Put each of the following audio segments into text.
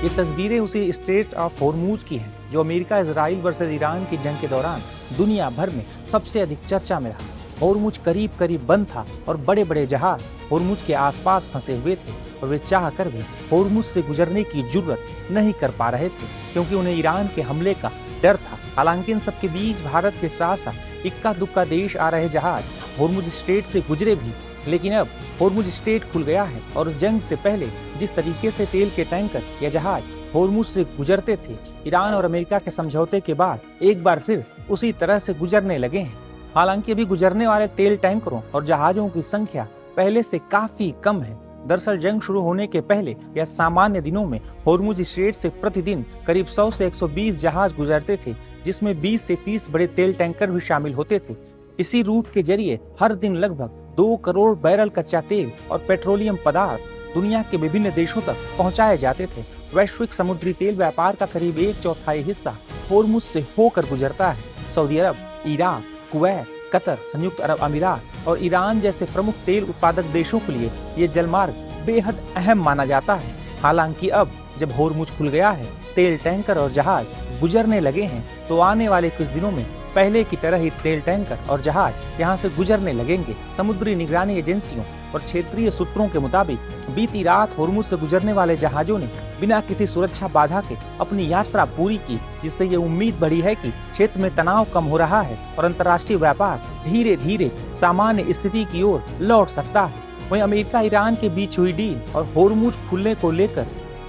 ये तस्वीरें उसी स्ट्रेट ऑफ होर्मुज की हैं जो अमेरिका इजराइल वर्सेस ईरान की जंग के दौरान दुनिया भर में सबसे अधिक चर्चा में रहा। होर्मुज करीब करीब बंद था और बड़े बड़े जहाज होर्मुज के आसपास फंसे हुए थे और वे चाह कर भी होर्मुज से गुजरने की जुर्रत नहीं कर पा रहे थे क्योंकि उन्हें ईरान के हमले का डर था। हालांकि इन सबके बीच भारत के साथ साथ इक्का दुक्का देश आ रहे जहाज होर्मुज स्ट्रेट से गुजरे भी, लेकिन अब होर्मुज स्ट्रेट खुल गया है और जंग से पहले जिस तरीके से तेल के टैंकर या जहाज होर्मुज से गुजरते थे, ईरान और अमेरिका के समझौते के बाद एक बार फिर उसी तरह से गुजरने लगे हैं। हालांकि अभी गुजरने वाले तेल टैंकरों और जहाजों की संख्या पहले से काफी कम है। दरअसल जंग शुरू होने के पहले या सामान्य दिनों में होर्मुज स्ट्रेट से प्रतिदिन करीब 100 से 120 जहाज गुजरते थे, जिसमें 20 से 30 बड़े तेल टैंकर भी शामिल होते थे। इसी रूट के जरिए हर दिन लगभग 2 करोड़ बैरल कच्चा तेल और पेट्रोलियम पदार्थ दुनिया के विभिन्न देशों तक पहुंचाए जाते थे। वैश्विक समुद्री तेल व्यापार का करीब 1/4 हिस्सा होर्मुज से होकर गुजरता है। सऊदी अरब, इराक, कुवैत, कतर, संयुक्त अरब अमीरात और ईरान जैसे प्रमुख तेल उत्पादक देशों के लिए ये जलमार्ग बेहद अहम माना जाता है। हालांकि अब जब होर्मुज खुल गया है, तेल टैंकर और जहाज गुजरने लगे हैं, तो आने वाले कुछ दिनों में पहले की तरह ही तेल टैंकर और जहाज यहाँ से गुजरने लगेंगे। समुद्री निगरानी एजेंसियों और क्षेत्रीय सूत्रों के मुताबिक बीती रात होर्मुज से गुजरने वाले जहाजों ने बिना किसी सुरक्षा बाधा के अपनी यात्रा पूरी की, जिससे ये उम्मीद बढ़ी है कि क्षेत्र में तनाव कम हो रहा है और अंतर्राष्ट्रीय व्यापार धीरे धीरे सामान्य स्थिति की ओर लौट सकता है। वहीं अमेरिका ईरान के बीच हुई डील और होर्मुज खुलने को लेकर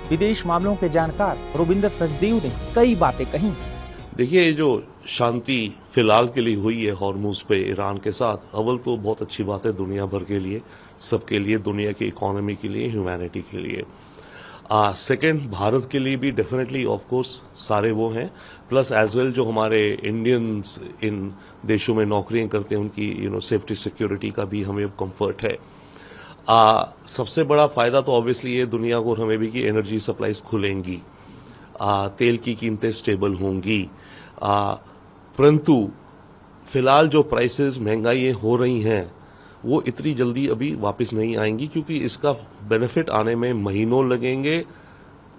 विदेश मामलों के जानकार रविंदर सचदेव ने कई बातें कही। देखिए, ये जो शांति फिलहाल के लिए हुई है होर्मुज पे ईरान के साथ, अव्वल तो बहुत अच्छी बात है दुनिया भर के लिए, सबके लिए, दुनिया की इकोनॉमी के लिए, ह्यूमैनिटी के लिए। सेकंड, भारत के लिए भी डेफिनेटली ऑफ कोर्स सारे वो हैं, प्लस एज वेल जो हमारे इंडियंस इन देशों में नौकरियां करते हैं उनकी सेफ्टी सिक्योरिटी का भी हमें कंफर्ट है। सबसे बड़ा फायदा तो ऑब्वियसली ये दुनिया को हमें भी कि एनर्जी सप्लाईज खुलेंगी, तेल की कीमतें स्टेबल होंगी, परंतु फिलहाल जो प्राइसेस महंगाई हो रही हैं वो इतनी जल्दी अभी वापस नहीं आएंगी, क्योंकि इसका बेनिफिट आने में महीनों लगेंगे,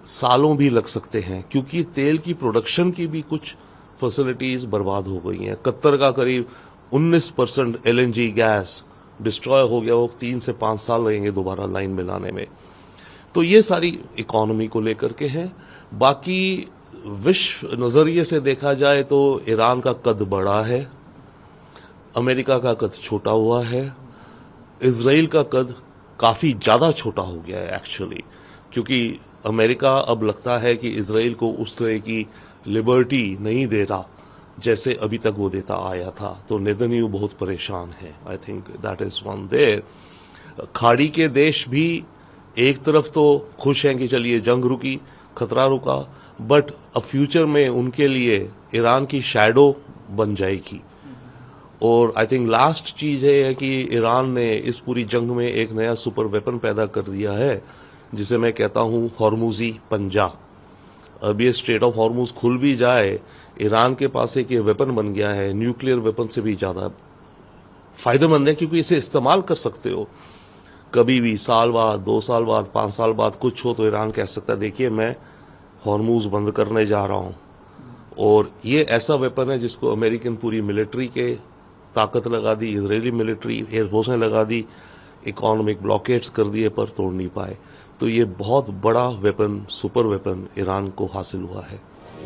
सालों भी लग सकते हैं, क्योंकि तेल की प्रोडक्शन की भी कुछ फैसिलिटीज बर्बाद हो गई हैं। कतर का करीब 19% LNG गैस डिस्ट्रॉय हो गया, वो 3 से 5 साल लगेंगे दोबारा लाइन में लाने में। तो ये सारी इकोनॉमी को लेकर के हैं। बाकी विश्व नजरिए से देखा जाए तो ईरान का कद बड़ा है, अमेरिका का कद छोटा हुआ है, इजराइल का कद काफी ज्यादा छोटा हो गया है एक्चुअली, क्योंकि अमेरिका अब लगता है कि इजराइल को उस तरह की लिबर्टी नहीं दे रहा जैसे अभी तक वो देता आया था। तो नेतन्याहू बहुत परेशान है। I think that is one there. खाड़ी के देश भी एक तरफ तो खुश हैं कि चलिए जंग रुकी, खतरा रुका, बट अब फ्यूचर में उनके लिए ईरान की शैडो बन जाएगी। और आई थिंक लास्ट चीज है कि ईरान ने इस पूरी जंग में एक नया सुपर वेपन पैदा कर दिया है, जिसे मैं कहता हूं हॉर्मुजी पंजा। अब ये स्ट्रेट ऑफ हॉर्मुज खुल भी जाए, ईरान के पास एक ये वेपन बन गया है, न्यूक्लियर वेपन से भी ज्यादा फायदेमंद है, क्योंकि इसे इस्तेमाल कर सकते हो कभी भी, साल बाद, 2 साल बाद, 5 साल बाद कुछ हो तो ईरान कह सकता है देखिए मैं हॉर्मुज बंद करने जा रहा हूं। और ये ऐसा वेपन है जिसको अमेरिकन पूरी मिलिट्री के ताकत लगा दी, इजरायली मिलिट्री एयरफोर्स ने लगा दी, इकोनॉमिक ब्लॉकेट्स कर दिए पर तोड़ नहीं पाए। तो ये बहुत बड़ा वेपन, सुपर वेपन ईरान को हासिल हुआ है।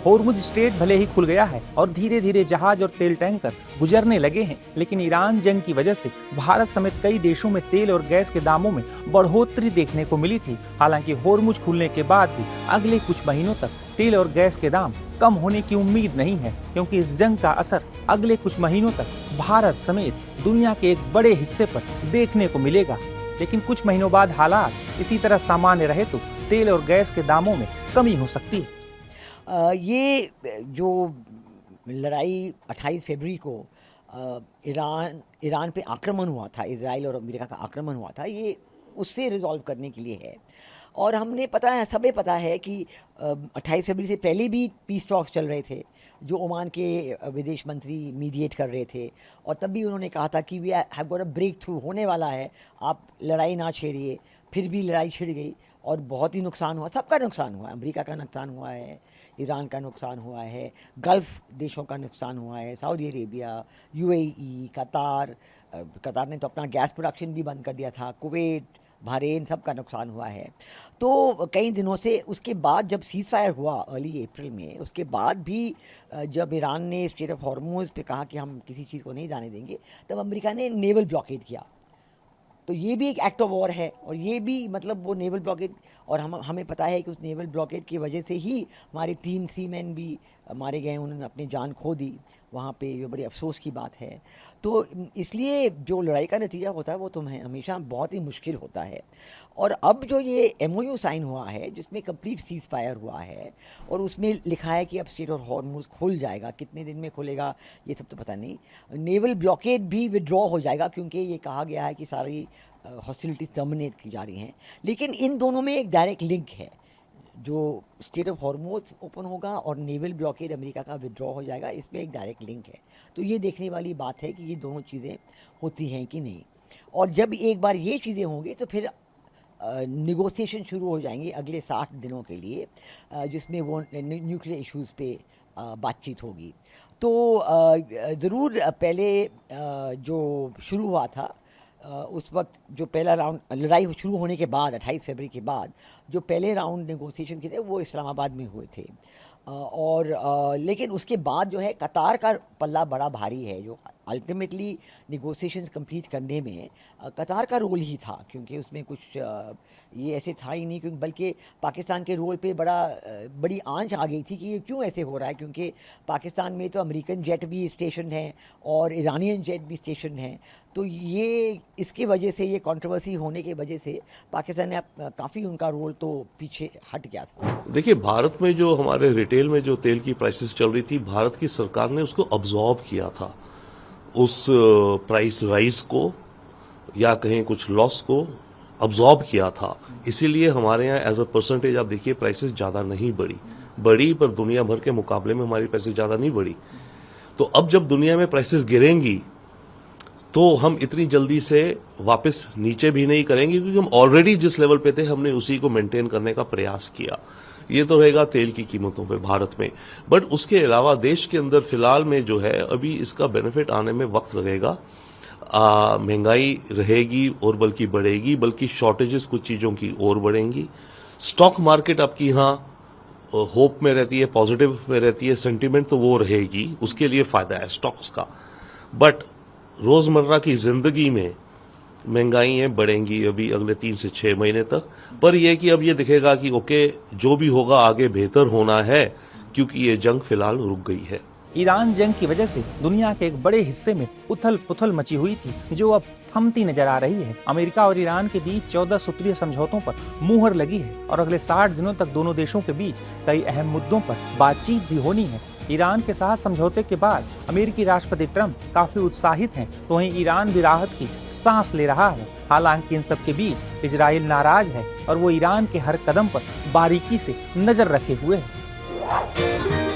होर्मुज स्ट्रेट भले ही खुल गया है और धीरे धीरे जहाज और तेल टैंकर गुजरने लगे हैं, लेकिन ईरान जंग की वजह से भारत समेत कई देशों में तेल और गैस के दामों में बढ़ोतरी देखने को मिली थी। हालांकि होर्मुज खुलने के बाद भी अगले कुछ महीनों तक तेल और गैस के दाम कम होने की उम्मीद नहीं है, क्योंकि इस जंग का असर अगले कुछ महीनों तक भारत समेत दुनिया के एक बड़े हिस्से पर देखने को मिलेगा। लेकिन कुछ महीनों बाद हालात इसी तरह सामान्य रहे तो तेल और गैस के दामों में कमी हो सकती है। ये जो लड़ाई 28 फरवरी को ईरान पे आक्रमण हुआ था, इजराइल और अमेरिका का आक्रमण हुआ था, ये उससे रिजॉल्व करने के लिए है। और हमने पता है, सबे पता है कि 28 फरवरी से पहले भी पीस टॉक्स चल रहे थे, जो ओमान के विदेश मंत्री मीडिएट कर रहे थे, और तब भी उन्होंने कहा था कि we have got a breakthrough, होने वाला है, आप लड़ाई ना छेड़िए। फिर भी लड़ाई छिड़ गई और बहुत ही नुकसान हुआ, सबका नुकसान हुआ, अमेरिका का नुकसान हुआ है, ईरान का नुकसान हुआ है, गल्फ़ देशों का नुकसान हुआ है, सऊदी अरेबिया, यूएई, कतार ने तो अपना गैस प्रोडक्शन भी बंद कर दिया था, कुवैत, बहरीन, सबका नुकसान हुआ है। तो कई दिनों से उसके बाद जब सीज़ फायर हुआ अर्ली अप्रैल में, उसके बाद भी जब ईरान ने स्ट्रेट ऑफ हॉर्मुज़ पे कहा कि हम किसी चीज़ को नहीं जाने देंगे, तब अमेरिका ने नेवल ब्लॉकेड किया। तो ये भी एक एक्ट ऑफ वॉर है, और ये भी मतलब वो नेवल ब्लॉकेड, और हमें पता है कि उस नेवल ब्लॉकेड की वजह से ही हमारे 3 सीमैन भी मारे गए, उन्होंने अपनी जान खो दी वहाँ पे, ये बड़ी अफसोस की बात है। तो इसलिए जो लड़ाई का नतीजा होता है वो तो हमेशा बहुत ही मुश्किल होता है। और अब जो ये MOU साइन हुआ है जिसमें कंप्लीट सीज़ फायर हुआ है, और उसमें लिखा है कि अब स्ट्रेट ऑफ हॉर्मुज़ खुल जाएगा, कितने दिन में खुलेगा ये सब तो पता नहीं, नेवल ब्लॉकेड भी विड्रॉ हो जाएगा, क्योंकि ये कहा गया है कि सारी हॉस्टिलिटीज़ टर्मिनेट की जा रही हैं। लेकिन इन दोनों में एक डायरेक्ट लिंक है, जो स्ट्रेट ऑफ हॉर्मुज़ ओपन होगा और नेवल ब्लॉकेड अमेरिका का विड्रॉ हो जाएगा, इसमें एक डायरेक्ट लिंक है। तो ये देखने वाली बात है कि ये दोनों चीज़ें होती हैं कि नहीं, और जब एक बार ये चीज़ें होंगी तो फिर निगोसिएशन शुरू हो जाएंगी अगले 60 दिनों के लिए, जिसमें वो न्यूक्लियर इश्यूज़ पे बातचीत होगी। तो ज़रूर पहले जो शुरू हुआ था, उस वक्त जो पहला राउंड लड़ाई शुरू होने के बाद 28 फरवरी के बाद जो पहले राउंड नेगोशिएशन के थे वो इस्लामाबाद में हुए थे, लेकिन उसके बाद जो है कतार का पल्ला बड़ा भारी है, जो अल्टीमेटली निगोशिएशंस कंप्लीट करने में कतार का रोल ही था, क्योंकि उसमें कुछ ये ऐसे था ही नहीं, क्योंकि बल्कि पाकिस्तान के रोल पे बड़ी आंच आ गई थी कि ये क्यों ऐसे हो रहा है, क्योंकि पाकिस्तान में तो अमेरिकन जेट भी स्टेशन है और ईरानियन जेट भी स्टेशन है। तो ये इसकी वजह से, ये कंट्रोवर्सी होने की वजह से पाकिस्तान ने काफ़ी उनका रोल तो पीछे हट गया था। देखिए, भारत में जो हमारे रिटेल में जो तेल की प्राइसेस चल रही थी, भारत की सरकार ने उसको अब्जॉर्ब किया था, उस प्राइस राइज को या कहें कुछ लॉस को अब्जॉर्ब किया था। इसीलिए हमारे यहाँ एज अ परसेंटेज आप देखिए प्राइसेस ज्यादा नहीं बढ़ी, पर दुनिया भर के मुकाबले में हमारी प्राइसेस ज्यादा नहीं बढ़ी। तो अब जब दुनिया में प्राइसेस गिरेंगी तो हम इतनी जल्दी से वापस नीचे भी नहीं करेंगे, क्योंकि हम ऑलरेडी जिस लेवल पे थे हमने उसी को मेंटेन करने का प्रयास किया। ये तो रहेगा तेल की कीमतों पे भारत में, बट उसके अलावा देश के अंदर फिलहाल में जो है अभी इसका बेनिफिट आने में वक्त लगेगा। महंगाई रहेगी और बल्कि बढ़ेगी, बल्कि शॉर्टेजेस कुछ चीजों की और बढ़ेंगी। स्टॉक मार्केट आपकी यहाँ होप में रहती है, पॉजिटिव में रहती है, सेंटीमेंट तो वो रहेगी, उसके लिए फायदा है स्टॉक्स का। बट रोजमर्रा की जिंदगी में महंगाइयां बढ़ेंगी अभी अगले 3 से 6 महीने तक। पर यह कि अब ये दिखेगा कि ओके, जो भी होगा आगे बेहतर होना है, क्योंकि ये जंग फिलहाल रुक गई है। ईरान जंग की वजह से दुनिया के एक बड़े हिस्से में उथल पुथल मची हुई थी, जो अब थमती नजर आ रही है। अमेरिका और ईरान के बीच 14 सूत्रीय समझौतों पर मुहर लगी है और अगले 60 दिनों तक दोनों देशों के बीच कई अहम मुद्दों पर बातचीत भी होनी है। ईरान के साथ समझौते के बाद अमेरिकी राष्ट्रपति ट्रंप काफी उत्साहित हैं, तो वहीं ईरान भी राहत की सांस ले रहा है। हालांकि इन सब के बीच इजराइल नाराज है और वो ईरान के हर कदम पर बारीकी से नजर रखे हुए है।